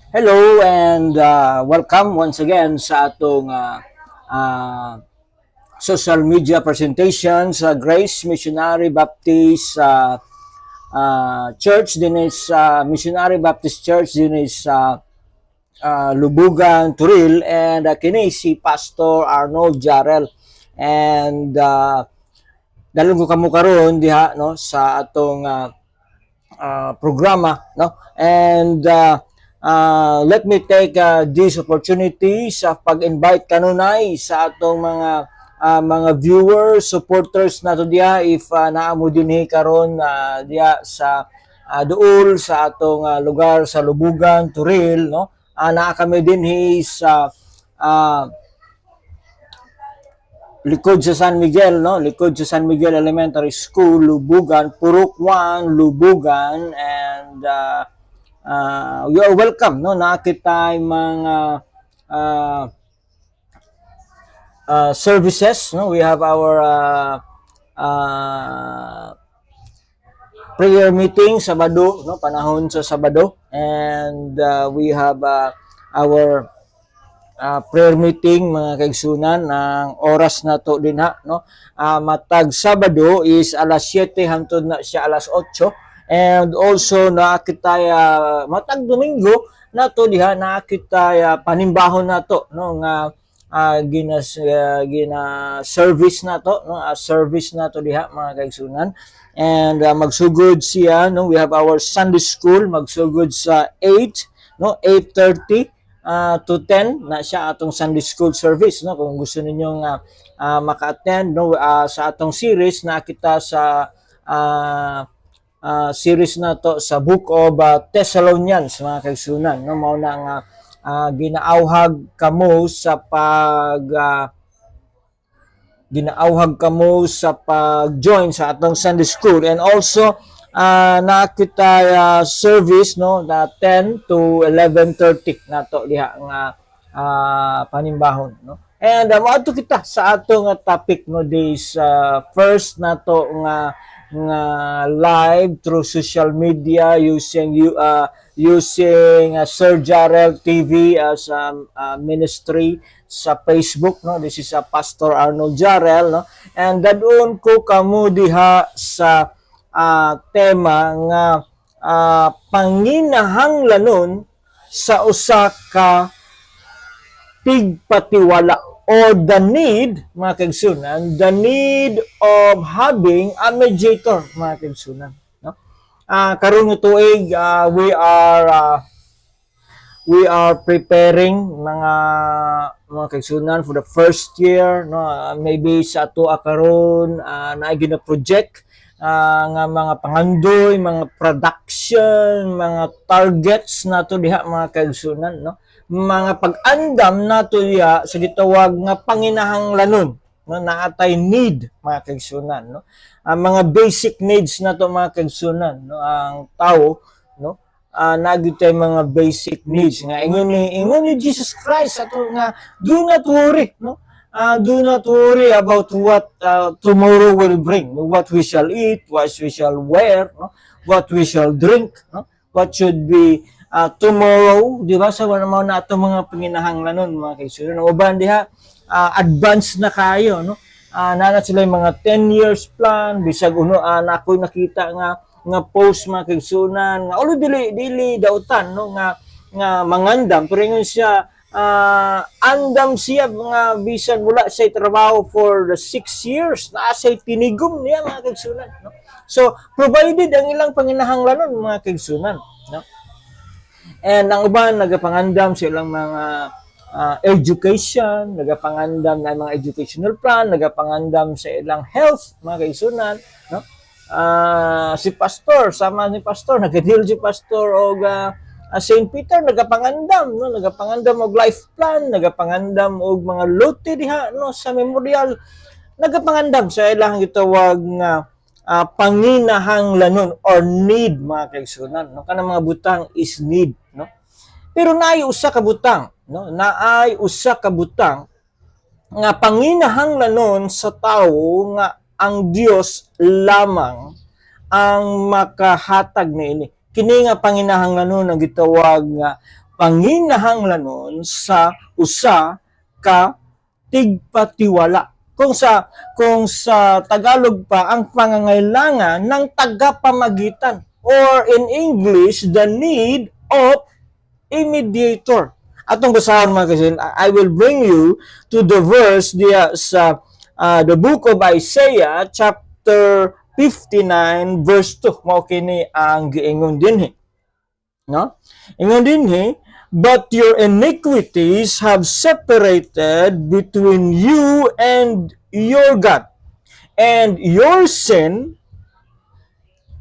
Hello and welcome once again sa atong uh, social media presentation sa Grace Missionary Baptist Church din is Missionary Baptist Church din is Lubugan, Turil and kini si Pastor Arnold Jarrell and dalon ko kamo karon diha no sa atong programa no and let me take this opportunity sa pag-invite kanunay sa atong mga viewers, supporters nato diha if naamo dinhi karon diha sa duol sa atong lugar sa Lubugan, Turil no. Naa kami dinhi sa likod sa San Miguel, no? Likod sa San Miguel Elementary School, Lubugan, Purok 1, Lubugan, and you are welcome, no? Nakita mga uh, services, no? We have our prayer meeting Sabado, no? Panahon sa Sabado, and we have our prayer meeting mga kaigsunan ang oras na to din ha no matag Sabado is alas 7 hangtod na siya alas 8 and also na kita matag Domingo na to diha na kita panimbahon na to no nga gina service na to no service na to diha mga kaigsunan and magsugod siya no we have our Sunday school magsugod sa 8 no 8:30 to 10 na siya atong Sunday School service no kung gusto ninyong maka-attend no sa atong series na kita sa series na to sa Book of Thessalonians mga kaigsunan no mao na nga ginaawhag kamo sa pag-join sa atong Sunday School and also nakita service no na 10 to 11:30 nato diha nga panimbahon no and moadto kita sa atong topic no this first nato nga live through social media using Sir Jarrell TV as ministry sa Facebook no this is Pastor Arnold Jarrell no and dadon ko kamo diha sa tema nga panginahanglanon sa usa ka tigpatiwala or the need mga kaigsunan the need of having a mediator mga kaigsunan no karon nga tuig we are preparing mga kaigsunan for the first year no maybe sa ato karon na gina project nga mga pangandoy, mga production, mga targets nato diha mga kaigsunan no. Mga pag-andam nato diha sa gitawag nga panginahanglanon no naatay need mga kaigsunan no. Ang mga basic needs nato mga kaigsunan no ang tao no nagitay mga basic needs nga ingon ni Jesus Christ ato nga do not worry no. Do not worry about what tomorrow will bring, what we shall eat, what we shall wear, no? What we shall drink, no? What should be tomorrow, di ba? Sa mga na ito mga panginahanglanon, mga kaigsunan. Uban diha, advance na kayo, no? Nana sila yung mga 10 years plan, bisag uno, na ako nakita nga post mga kaigsunan, nga ulo dili dautan, no? Nga mangandam, pero yun siya, andam siya mga bisan mula sa trabaho for the 6 years na asay tinigom niya mga kaigsunan no so provided ang ilang panginahanglanon mga kaigsunan no and ang uban nagapangandam sa ilang mga education nagapangandam na mga educational plan nagapangandam sa ilang health mga kaigsunan no si pastor sama ni pastor nagadeal si pastor og St. Peter nagapangandam no nagapangandam og life plan nagapangandam og mga lote diha no sa memorial nagapangandam sa ilang gitawag nga panginahanglanon or need mga kaigsunan no kanang mga butang is need no pero naay usa ka butang no naay usa ka butang nga panginahanglanon sa tawo nga ang Dios lamang ang makahatag niini kini nga panginahanglanon ang gitawag nga panginahanglanon sa usa ka tigpatiwala. Kung sa Tagalog pa ang pangangailangan ng tagapamagitan, or in English, the need of a mediator. Atong basahan mga kaibigan, I will bring you to the verse diya sa the book of Isaiah chapter 59 verse 2. Mao kini ang giingon dinhi. No? Ingon dinhi, but your iniquities have separated between you and your God, and your sin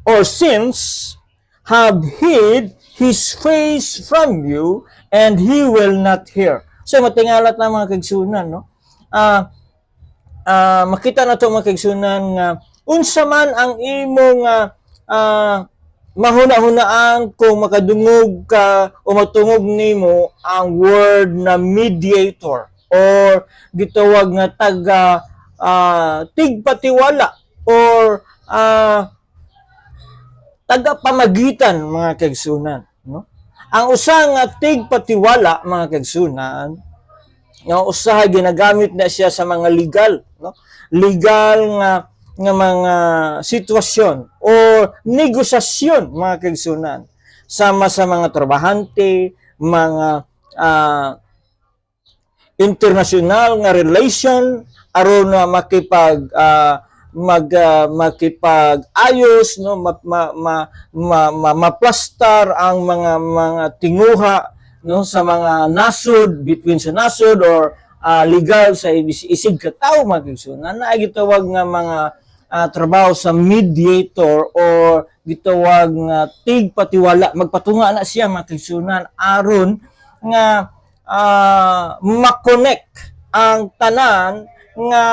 or sins have hid his face from you, and he will not hear. So matingalat na mga kaigsunan, no? Makita na to mga kaigsunan nga unsa man ang imong mahuna-hunaan kung makadungog ka o matungog nimo ang word na mediator or gitawag nga taga tigpatiwala or taga-pamagitan mga kaigsunan, no? Ang usa nga tigpatiwala mga kaigsunan, nga usa ginagamit na siya sa mga legal, no? Legal nga mga sitwasyon o negosasyon mga kaigsunan sama sa mga trabahante, mga international nga relation aron na makipag-ayos, no, maplastar ang mga tinguha, no, sa mga nasod, between sa nasod or legal sa isig katao mga kaigsunan na gitawag nga mga trabaho sa mediator or gitawag nga tigpatiwala. Magpatunga na siya mga kaigsunan aron nga makonect ang tanan nga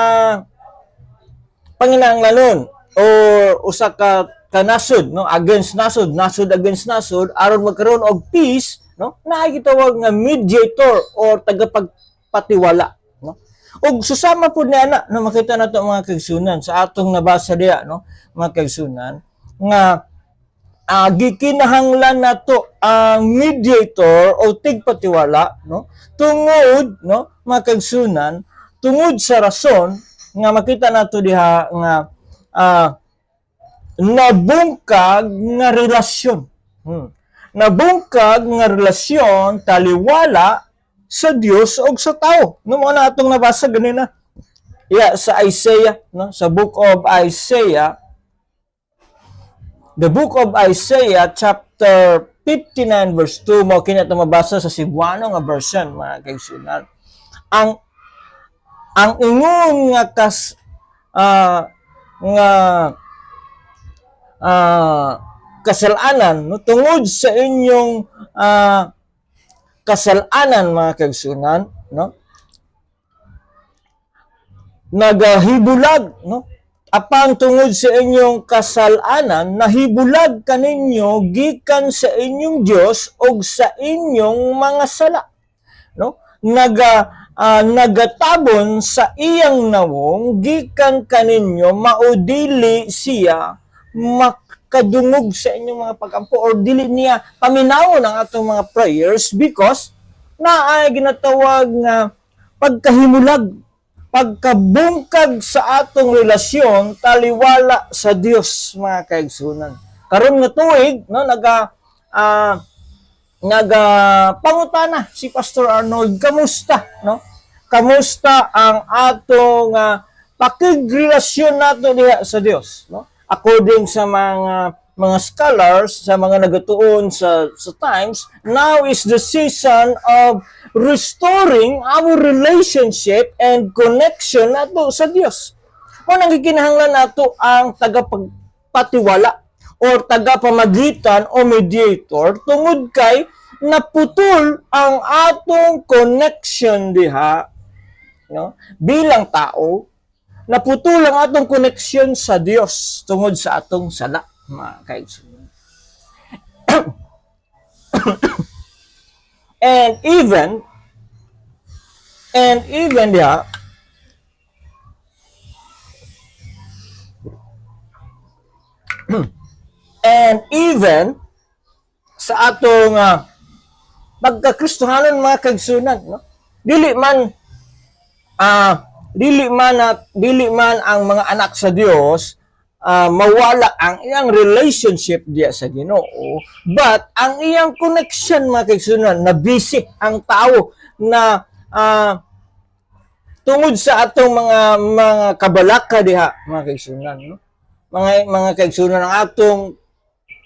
panginahanglanon or usa ka nasod, no, against nasod against nasod aron magkaroon og peace, no, na gitawag nga mediator or tagapagpatiwala, no. Ug susama pud ni ana no makita nato mga kaigsunan sa atong nabasa diha, no, mga kaigsunan nga gikinahanglan nato ang mediator o tigpatiwala, no, tungod, no, mga kaigsunan, tungod sa rason nga makita nato diha nga nabungkag nga relasyon. Nabungkag nga relasyon taliwala sa Dios o sa tao. No mo na atong nabasa ganina. Sa Isaiah, no, sa book of Isaiah, the book of Isaiah chapter 59 verse 2 mo kini ato mabasa sa Cebuano nga version mga kaigsunan. Ang ingon nga kasalanan, no, tungod sa inyong kasalanan mga kaigsunan, no, nagahibulag, no, apang tungod sa inyong kasalanan nahibulag kaninyo gikan sa inyong Dios og sa inyong mga sala, no, nagatabon sa iyang nawong gikan kaninyo maudili siya makadungog sa inyong mga pagampo or dili niya paminawon ang atong mga prayers because naay ginatawag nga pagkahimulag, pagkabungkag sa atong relasyon taliwala sa Dios mga kaigsunan. Karon nga tuig, no, pangutana si Pastor Arnold, kamusta, no? Kamusta ang atong pakigrelasyon nato diha sa Dios, no? According sa mga scholars, sa mga nagatuon sa times, now is the season of restoring our relationship and connection nato sa Dios. Kung nanggikinahanglan nato ang tagapagpatiwala or tagapamagitan o mediator tungod kay naputol ang atong connection diha, no, bilang tao, naputol ang atong connection sa Dios tungod sa atong sala mga kaigsunan. and even diha and even sa atong pagkakristohanon mga kaigsunan, no? Dili man dili man ang mga anak sa Dios mawala ang iyang relationship diya sa Ginoo, but ang iyang connection mga kaigsunan na busy ang tao na tungod sa atong mga kabalaka diha mga kaigsunan, no? Mga kaigsunan ang atong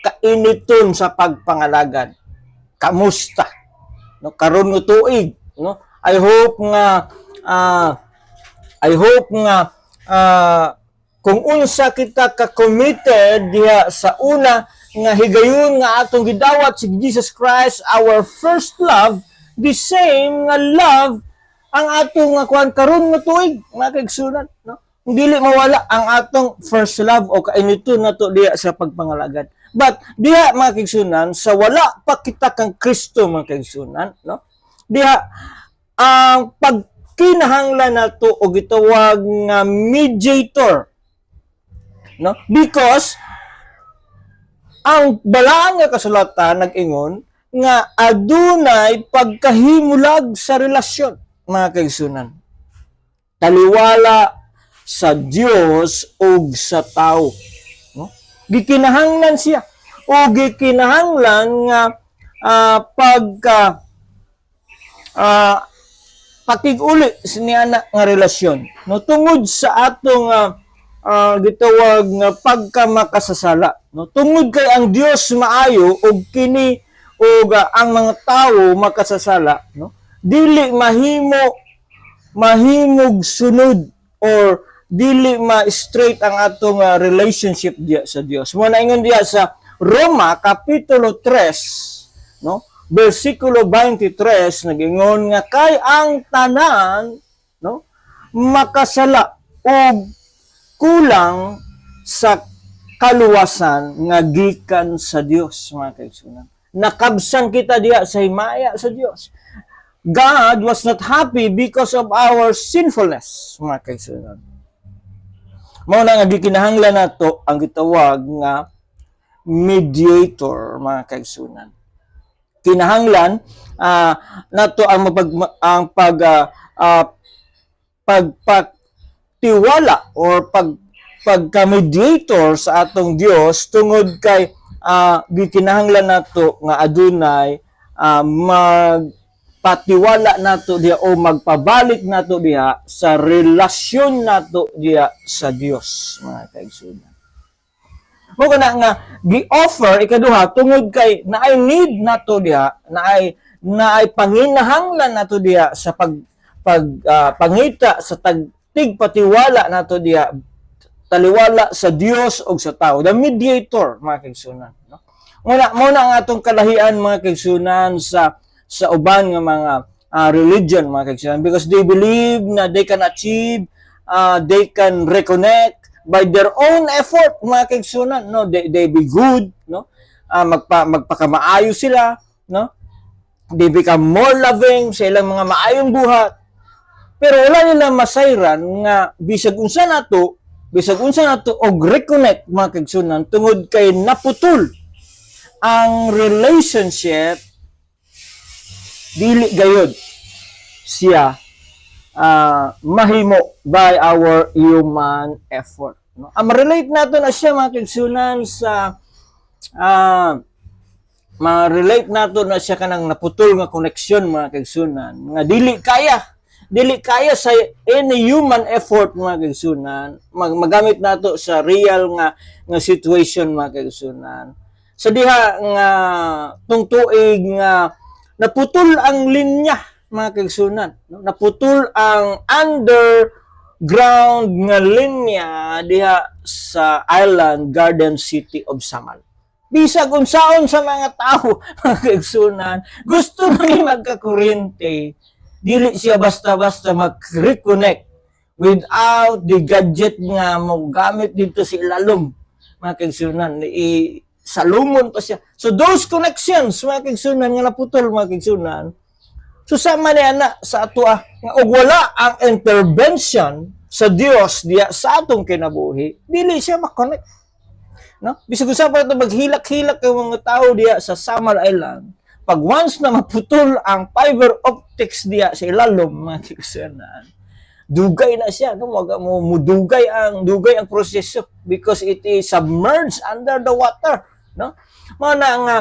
kainiton sa pagpangalagan. Kamusta? No, karon nga tuig, no? I hope nga kung unsa kita ka-committed diha sa una nga higayon nga atong gidawat si Jesus Christ, our first love, the same nga love ang atong nga kuan karon nga tuig mga kaigsunan, no? Dili mawala ang atong first love o kainiton nato diha sa pagpangalagan. But diha mga kaigsunan, sa wala pa kita kang Kristo mga kaigsunan, no? Diha ang pagkinahanglan nato og gitawag nga mediator, no? Because ang balaan nga kasulatan nag-ingon nga adunay pagkahimulag sa relasyon mga kaigsunan. Taliwala sa Dios ug sa tao, no? Gikinahanglan siya o gikinahanglan nga pakig-uli niya nga relasyon, no? Tungod sa atong gitawag nga pagkamakasasala, no? Tungod kay ang Dios maayo ug kini ug ang mga tawo makasasala, no? Dili mahimog sunod or dili ma-straight ang atong relationship diya sa Dios. Mo na ingon diya sa Roma kapitulo 3, no? Bersikulo 23 nag-ingon nga kay ang tanan, no, makasala o kulang sa kaluwasan nga gikan sa Dios mga kaigsunan. Nakabsan kita diya sa himaya sa Dios. God was not happy because of our sinfulness mga kaigsunan. Mao na nga gikinahanglan nato ang gitawag nga mediator mga kaigsunan. Kinahanglan nato ang pagtiwala or pagka-mediator sa atong Dios tungod kay gikinahanglan nato nga adunay magpatiwala nato diha o magpabalik nato diha sa relasyon nato diha sa Dios mga kaigsunan. Mo kana nga gi-offer ikaduha tungod kay naay need nato diha, naay panginahanglan nato diha sa pangita sa tigpatiwala nato diha taliwala sa Dios o sa tao, the mediator mga kaigsunan, no? Mo na ang atong kalahian mga kaigsunan sa uban nga mga religion mga kaigsunan, because they believe na they can achieve, they can reconnect by their own effort mga kaigsunan, no? They be good, no? Magpakamaayo sila, no? They become more loving sa ilang mga maayong buhat. Pero wala nila masayran nga bisag unsa nato og reconnect mga kaigsunan tungod kay naputol ang relationship, dili gayud siya mahimo by our human effort, no? Ma-relate nato na siya mga kaigsunan sa ma-relate nato na siya kanang naputol nga connection mga kaigsunan nga dili kaya sa any human effort mga kaigsunan magamit nato sa real nga situation mga kaigsunan. Sa diha nga tungtuig nga naputol ang linya mga kaigsunan, no? Naputol ang underground nga linya diha sa island Garden City of Samal. Bisag unsaon sa mga tao mga kaigsunan gusto man magkakuryente, dili siya basta-basta mag-reconnect without the gadget nga mo gamit dito sa ilalom mga kaigsunan, salumon pa siya. So those connections mga kaigsunan nga naputol mga kaigsunan, susama niya na sa atua nga og wala ang intervention sa Dios diya sa atong kinabuhi, dili siya ma-connect, no? Bisag usa pa ito maghilak-hilak ang mga tao diya sa Samar Island pag once na maputol ang fiber optics diya sa ilalom, mga kaigsunan, dugay na siya, no? Dugay ang proseso because it is submerged under the water, no? Mao na nga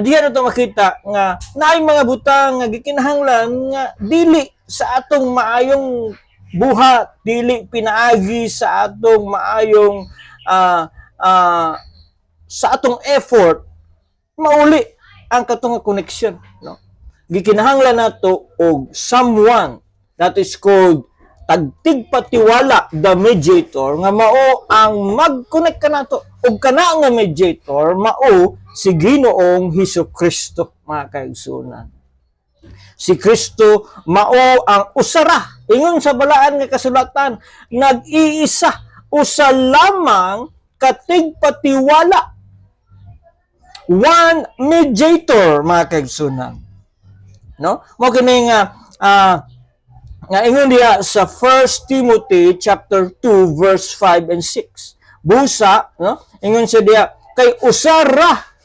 diha na to makita nga naay mga butang nga gikinahanglan nga dili sa atong maayong buhat, dili pinaagi sa atong maayong sa atong effort mauli ang katong connection, no? Gikinahanglan nato og someone that is called tagtigpatiwala, the mediator, nga mao ang mag-connect ka nato ug kana nga mediator mao si Ginoong Hesukristo, mga kaigsunan. Si Kristo mao ang usara, ingon sa balaan nga kasulatan, nag-iisa, usa lamang katigpatiwala, one mediator, mga kaigsunan, no? Mo kini nga ingon diha sa 1 Timothy chapter 2 verse 5 and 6. Busa, no? Ingon siya diha, kay usara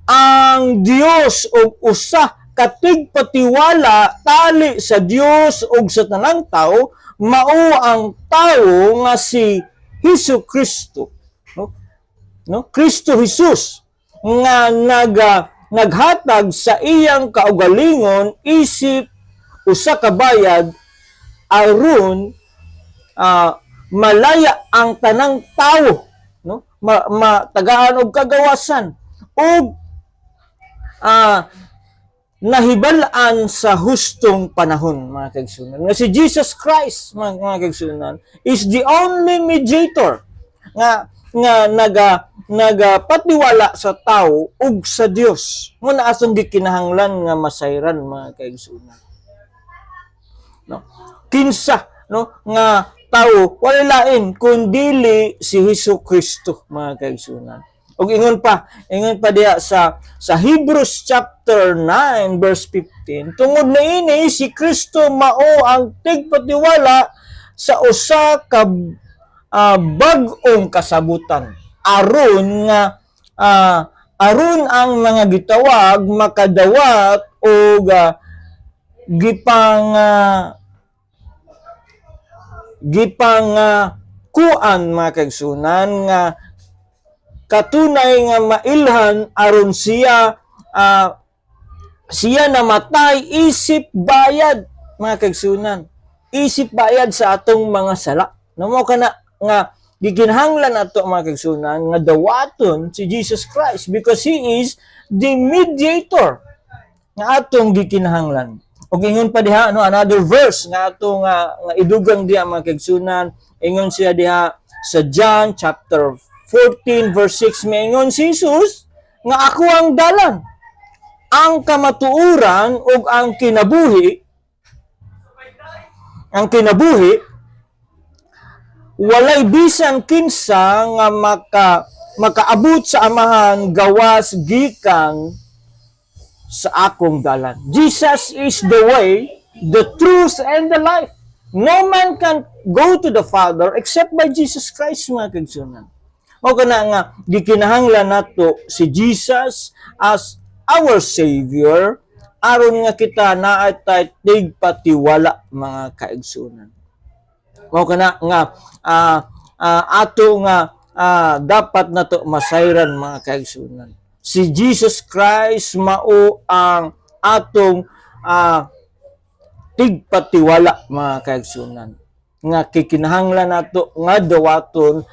ang Dios og usa katigpatiwala tali sa Dios ug sa tanang tawo, mao ang tawo nga si Hesukristo, no? No? Kristo Jesus nga naghatag sa iyang kaugalingon isip usa ka bayad aron malaya ang tanang tawo, no? Matagaan og kagawasan ug nahibalaan sa hustong panahon, mga kaigsunan. Nga si Jesus Christ, mga kaigsunan, is the only mediator nga nagapatiwala sa tao ug sa Dios. Muna asong gikinahanglan nga masayran, mga kaigsunan. No? Kinsa, no, nga tao wala lain kundili si Hesukristo, mga kaigsunan. Og ingon pa diha sa Hebrews chapter 9 verse 15, tungod na ini si Kristo mao ang tigpatiwala sa usa ka bag-ong kasabutan aron ang mga gitawag makadawat og kuan, mga kaigsunan, nga katunay nga mailhan aron siya namatay isip bayad, mga kaigsunan, isip bayad sa atong mga sala. Namo kana nga gikinahanglan nato, mga kaigsunan, nga dawaton si Jesus Christ because He is the mediator nga atong gikinahanglan. Og ingon pa diha, no, another verse nga atong nga idugang diha, mga kaigsunan, ingon siya diha sa John chapter 14 verse 6, maingon si Jesus nga ako ang dalan, ang kamatuuran ug ang kinabuhi. Walay bisan kinsa nga makaabot sa amahan gawas gikan sa akong dalan. Jesus is the way, the truth, and the life. No man can go to the Father except by Jesus Christ, mga kaigsunan. O kana nga gikinahanglan nato si Jesus as our Savior aron nga kita naatay tigpatiwala, mga kaigsunan. O kana nga ato nga dapat nato masayran, mga kaigsunan. Si Jesus Christ mao ang atong tigpatiwala, mga kaigsunan, nga kikinahanglan nato nga dawaton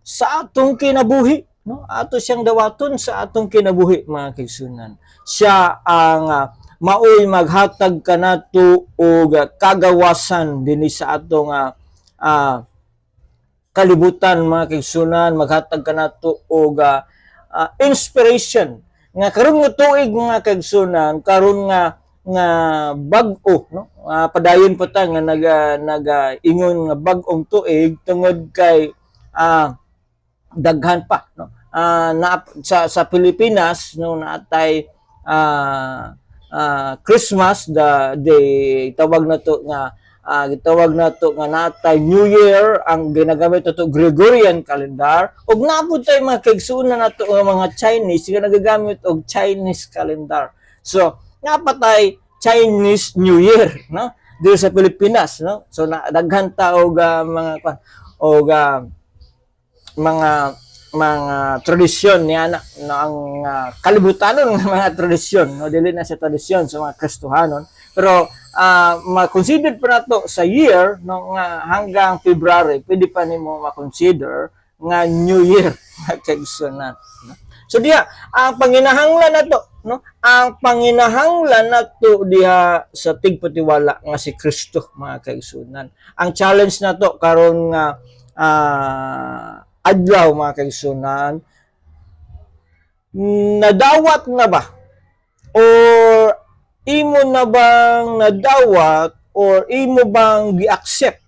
sa atong kinabuhi, no? Ato siyang dawaton sa atong kinabuhi, mga kaigsunan. Siya ang maoy maghatag kanato og kagawasan dinhi sa atong kalibutan, mga kaigsunan, maghatag kanato og inspiration nga karon nga tuig, mga kaigsunan, karon nga bag-o, no? Padayon pa ta nga ingon nga bag-ong tuig tungod kay daghan pa, no? Sa Pilipinas, no, naatay Christmas, tawag na to nga natay New Year, ang ginagamit nato Gregorian calendar, ug naapod tay mga kaigsunan nato nga mga Chinese nga nagagamit og Chinese calendar. So, napatay Chinese New Year, no? Dito sa Pilipinas, no? So, daghan ta og mga tradisyon niya na ang kalibutanon ng mga tradisyon, no? Dili na sa tradisyon sa mga Kristohanon, pero ma-consider pa nato sa year no nga hanggang February pwede pa nimo ma-consider nga New Year kagsunan, no? So diha ang panginahanglan nato, no? Ang panginahanglan nato diha sa tigpatiwala nga si Kristo, mga kaigsunan. Ang challenge nato karon nga adlaw, mga kaigsunan, nadawat na ba or imo na bang nadawat or imo bang gi-accept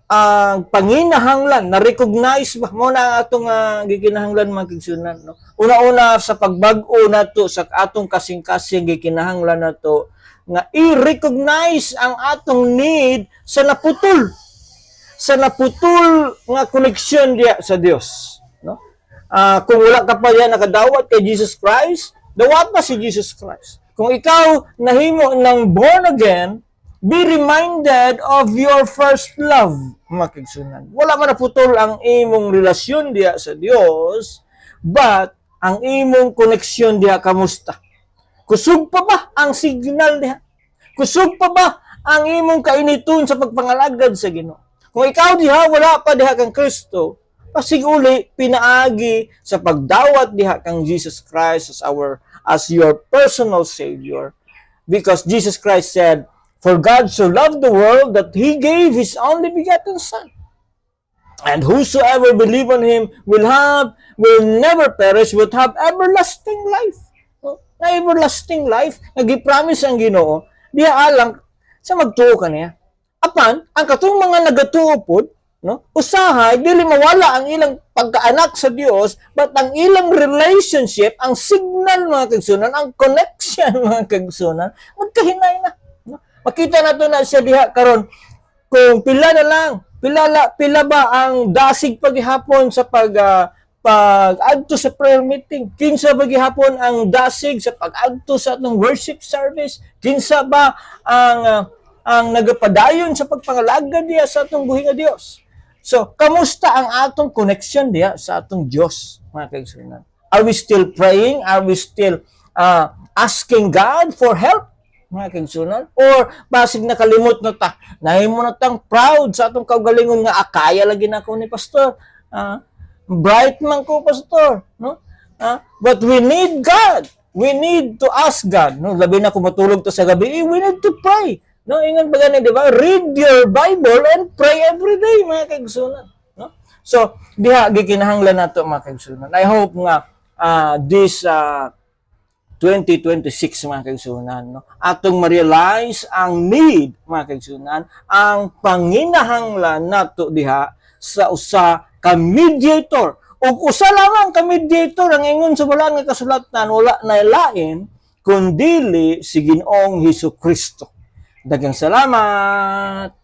ang panginahanglan, na-recognize ba mo na atong gikinahanglan, mga kaigsunan, no? Una-una sa pagbag-o nato sa atong kasing-kasing gikinahanglan nato nga i-recognize ang atong need sa naputol nga koneksyon diya sa Dios, no? Kung wala ka pa yan nakadawat kay Jesus Christ, dawat pa si Jesus Christ. Kung ikaw nahimo ng born again, be reminded of your first love, mga kaigsunan. Wala man naputol ang imong relasyon diya sa Dios, but ang imong koneksyon diya kamusta? Kusog pa ba ang signal diha? Kusog pa ba ang imong kainiton sa pagpangalagad sa Ginoo? Kung ikaw diha wala pa diha kang Kristo, pasiguli pinaagi sa pagdawat diha kang Jesus Christ as your personal Savior. Because Jesus Christ said, "For God so loved the world that He gave His only begotten Son. And whosoever believe on Him will never perish, but have everlasting life." Na everlasting life, nag-promise ang Ginoo, diha alang sa magtuo kaniya. Apan, ang katong mga nagatuo pod, no? Usahay dili mawala ang ilang pagkaanak sa Dios, but ang ilang relationship, ang signal, mga kaigsunan, ang connection, mga kaigsunan, magkahinay na, no? Makita nato na siya diha karon kung pila ba ang dasig paghihapon sa pag-adto sa prayer meeting, kinsa ba gihapon ang dasig sa pag-adto sa atong worship service, kinsa ba ang nagapadayon sa pagpangalagad diya sa atong buhi nga Dios. So, kamusta ang atong connection diya sa atong Dios, mga kaigsunan? Are we still praying? Are we still asking God for help, mga kaigsunan? Or basig nakalimot na ta, nahimo na tang proud sa atong kaugalingon nga akaya lagi na ako ni pastor. Bright man ko, pastor, no? But we need God. We need to ask God, no? Labi na kung matulog to sa gabi, we need to pray. No, ingon ba ganun, di ba? Read your Bible and pray every day, mga kaigsunan, no? So, diha gikinahanglan nato, mga kaigsunan. I hope nga this 2026, mga kaigsunan, no? Atong ma-realize ang need, mga kaigsunan, ang panginahanglan nato diha sa usa ka mediator. Ug usa lamang ka mediator ang ingon sa balaan nga kasulatan, wala na lain kundi si Ginoong Hesukristo. Daghang salamat.